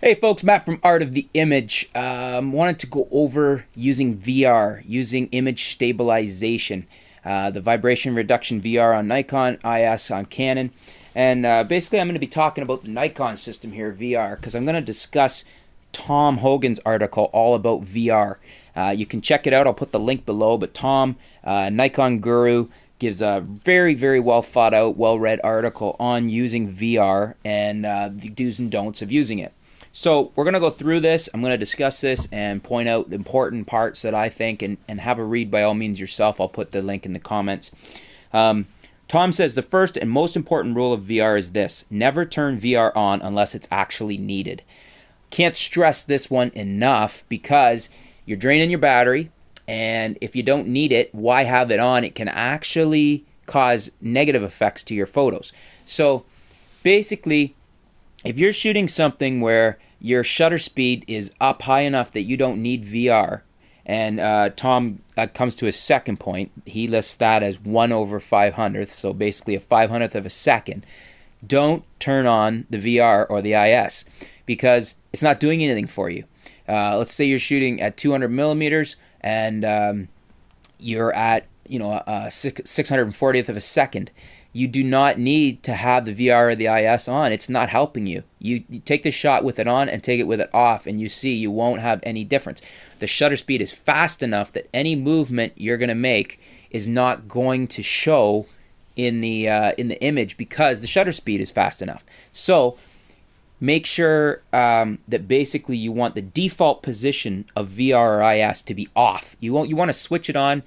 Hey folks, Matt from Art of the Image. Wanted to go over using VR, using image stabilization, the vibration reduction VR on Nikon, IS on Canon, and basically I'm going to be talking about the Nikon system here, VR, because I'm going to discuss Tom Hogan's article all about VR. You can check it out. I'll put the link below. But Tom, Nikon guru, gives a very, very well thought out, well read article on using VR and the do's and don'ts of using it. So we're going to go through this. I'm going to discuss this and point out the important parts that I think, and have a read by all means yourself. I'll put the link in the comments. Tom says the first and most important rule of VR is this: never turn VR on unless it's actually needed. Can't stress this one enough because you're draining your battery, and if you don't need it, why have it on? It can actually cause negative effects to your photos. So basically, if you're shooting something where your shutter speed is up high enough that you don't need VR, and Tom comes to his second point, he lists that as 1/500th, so basically a 500th of a second, don't turn on the VR or the IS because it's not doing anything for you. Let's say you're shooting at 200 millimeters and you're at 640th of a second. You do not need to have the VR or the IS on. It's not helping you. You take the shot with it on and take it with it off, and you see you won't have any difference. The shutter speed is fast enough that any movement you're going to make is not going to show in the image because the shutter speed is fast enough. So make sure that basically you want the default position of VR or IS to be off. You want to switch it on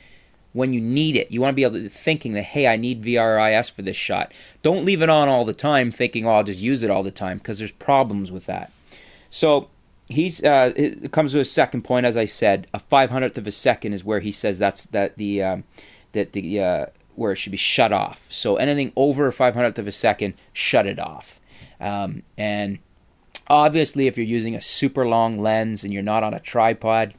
when you need it. You want to be able to thinking that, hey, I need VR or IS for this shot. Don't leave it on all the time thinking, oh, I'll just use it all the time, because there's problems with that. So it comes to a second point, as I said, a 500th of a second is where he says where it should be shut off. So anything over a 500th of a second, shut it off. And obviously, if you're using a super long lens and you're not on a tripod,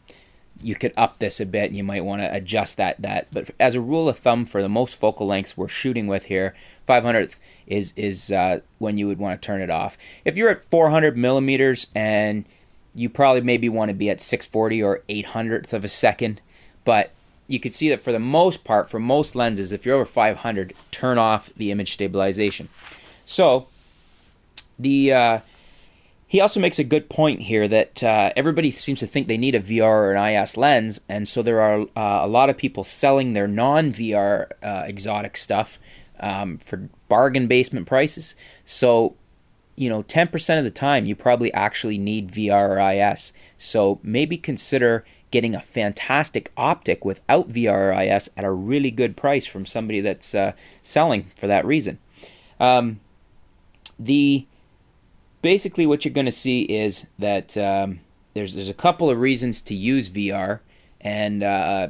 you could up this a bit and you might want to adjust that. But as a rule of thumb, for the most focal lengths we're shooting with here, 500th is when you would want to turn it off. If you're at 400 millimeters, and you probably maybe want to be at 640 or 800th of a second, but you could see that for the most part, for most lenses, if you're over 500, turn off the image stabilization. So he also makes a good point here that everybody seems to think they need a VR or an IS lens, and so there are a lot of people selling their non-VR exotic stuff for bargain basement prices. So 10% of the time you probably actually need VR or IS. So maybe consider getting a fantastic optic without VR or IS at a really good price from somebody that's selling for that reason. Basically, what you're going to see is that there's a couple of reasons to use VR and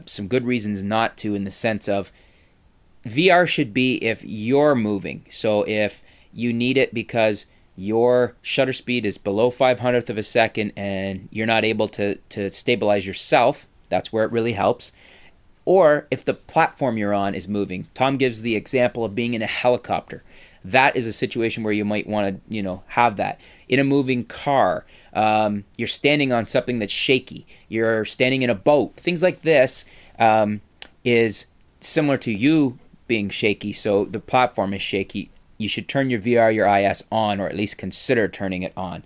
some good reasons not to, in the sense of VR should be if you're moving. So if you need it because your shutter speed is below 500th of a second and you're not able to stabilize yourself, that's where it really helps. Or if the platform you're on is moving. Tom gives the example of being in a helicopter. That is a situation where you might want to, have that. In a moving car, you're standing on something that's shaky. You're standing in a boat. Things like this is similar to you being shaky, so the platform is shaky. You should turn your VR, your IS on, or at least consider turning it on.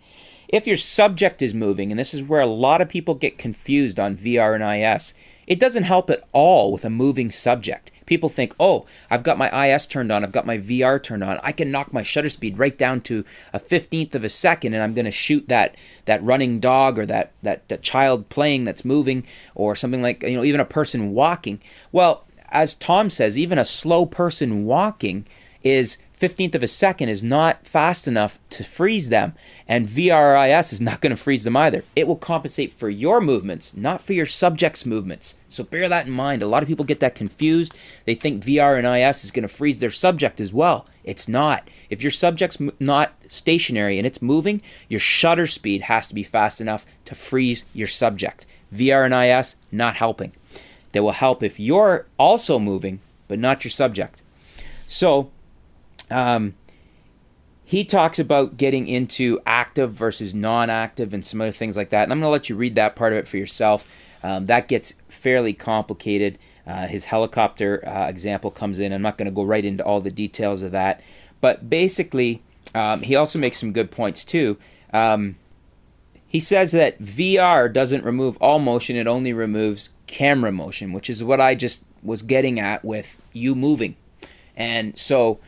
If your subject is moving, and this is where a lot of people get confused on VR and IS, it doesn't help at all with a moving subject. People think, oh, I've got my IS turned on, I've got my VR turned on, I can knock my shutter speed right down to a 15th of a second, and I'm going to shoot that running dog or that child playing that's moving, or something like, even a person walking. Well, as Tom says, even a slow person walking is 15th of a second is not fast enough to freeze them, and VRIS is not going to freeze them either. It will compensate for your movements, not for your subject's movements. So bear that in mind. A lot of people get that confused. They think VR and IS is going to freeze their subject as well. It's not. If your subject's not stationary and it's moving, your shutter speed has to be fast enough to freeze your subject. VR and IS, not helping. They will help if you're also moving, but not your subject. So, He talks about getting into active versus non-active and some other things like that. And I'm going to let you read that part of it for yourself. That gets fairly complicated. His helicopter example comes in. I'm not going to go right into all the details of that. But basically, he also makes some good points too. He says that VR doesn't remove all motion. It only removes camera motion, which is what I just was getting at with you moving. And so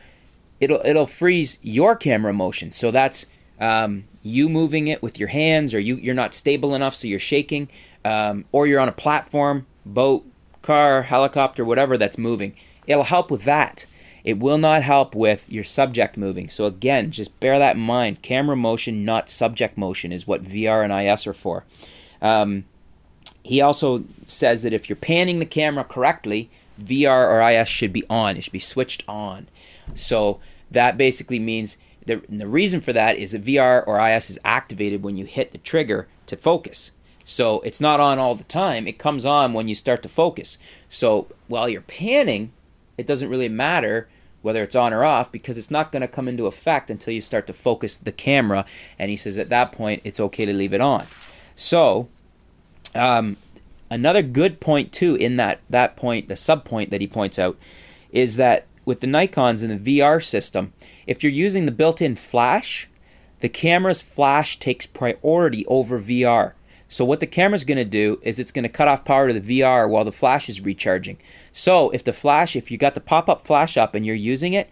it'll freeze your camera motion. So that's you moving it with your hands, or you're not stable enough, so you're shaking, or you're on a platform, boat, car, helicopter, whatever that's moving. It'll help with that. It will not help with your subject moving. So again, just bear that in mind. Camera motion, not subject motion, is what VR and IS are for. He also says that if you're panning the camera correctly, VR or IS should be on. It should be switched on. So that basically means the reason for that is that VR or IS is activated when you hit the trigger to focus. So it's not on all the time. It comes on when you start to focus. So while you're panning, it doesn't really matter whether it's on or off, because it's not going to come into effect until you start to focus the camera. And he says at that point, it's okay to leave it on. So another good point too in that point, the sub point that he points out, is that with the Nikons in the VR system, if you're using the built-in flash, the camera's flash takes priority over VR. So what the camera's going to do is it's going to cut off power to the VR while the flash is recharging. So if you got the pop-up flash up and you're using it,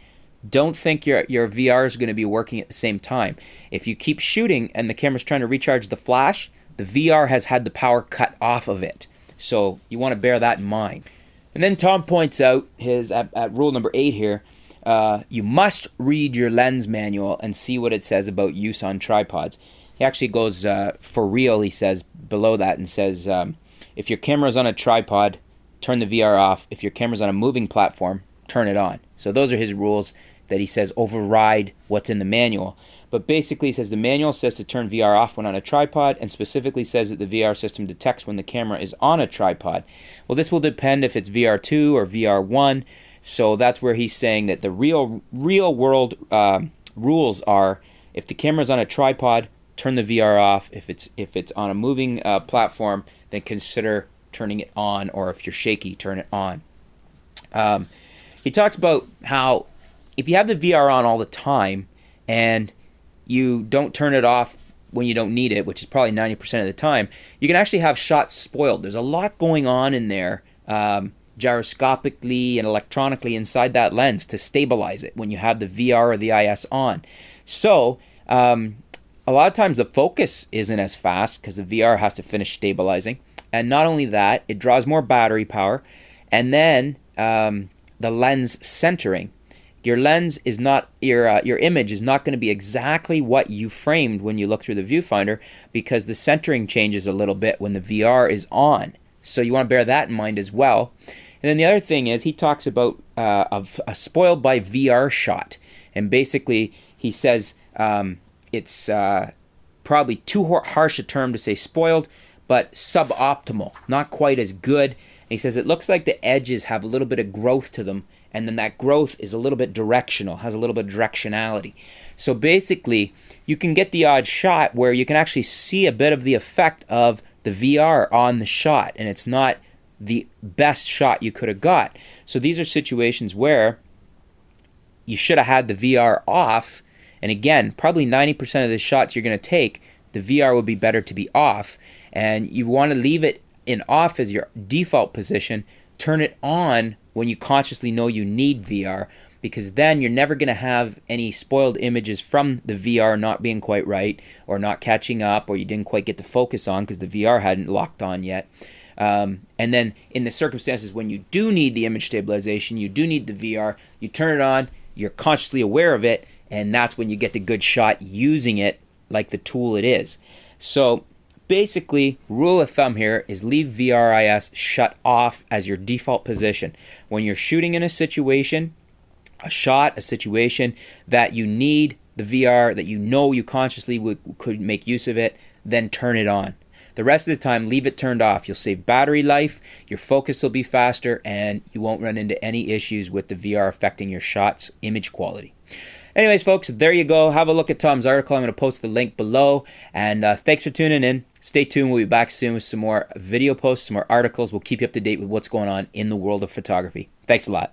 don't think your VR is going to be working at the same time. If you keep shooting and the camera's trying to recharge the flash, the VR has had the power cut off of it. So you want to bear that in mind. And then Tom points out at rule number 8 here, you must read your lens manual and see what it says about use on tripods. He actually goes for real, he says, below that, and says, if your camera's on a tripod, turn the VR off. If your camera's on a moving platform, turn it on. So those are his rules that he says override what's in the manual. But basically he says the manual says to turn VR off when on a tripod, and specifically says that the VR system detects when the camera is on a tripod. Well, this will depend if it's VR2 or VR1. So that's where he's saying that the real world rules are, if the camera's on a tripod, turn the VR off. If it's on a moving platform, then consider turning it on, or if you're shaky, turn it on. He talks about how if you have the VR on all the time and you don't turn it off when you don't need it, which is probably 90% of the time, you can actually have shots spoiled. There's a lot going on in there, gyroscopically and electronically inside that lens to stabilize it when you have the VR or the IS on. So a lot of times the focus isn't as fast because the VR has to finish stabilizing. And not only that, it draws more battery power. And then the lens centering. Your lens is not, your image is not going to be exactly what you framed when you look through the viewfinder, because the centering changes a little bit when the VR is on. So you want to bear that in mind as well. And then the other thing is he talks about a spoiled by VR shot. And basically he says it's probably too harsh a term to say spoiled, but suboptimal, not quite as good. And he says it looks like the edges have a little bit of growth to them, and then that growth is a little bit directional, has a little bit of directionality. So basically, you can get the odd shot where you can actually see a bit of the effect of the VR on the shot, and it's not the best shot you could have got. So these are situations where you should have had the VR off, and again, probably 90% of the shots you're going to take, the VR would be better to be off, and you want to leave it in off as your default position. Turn it on when you consciously know you need VR, because then you're never going to have any spoiled images from the VR not being quite right, or not catching up, or you didn't quite get the focus on because the VR hadn't locked on yet. And then in the circumstances when you do need the image stabilization, you do need the VR, you turn it on, you're consciously aware of it, and that's when you get the good shot using it like the tool it is. So basically, rule of thumb here is leave VRIS shut off as your default position. When you're shooting in a situation, a situation that you need the VR, that you know you consciously could make use of it, then turn it on. The rest of the time, leave it turned off. You'll save battery life, your focus will be faster, and you won't run into any issues with the VR affecting your shot's image quality. Anyways, folks, there you go. Have a look at Tom's article. I'm going to post the link below. And thanks for tuning in. Stay tuned. We'll be back soon with some more video posts, some more articles. We'll keep you up to date with what's going on in the world of photography. Thanks a lot.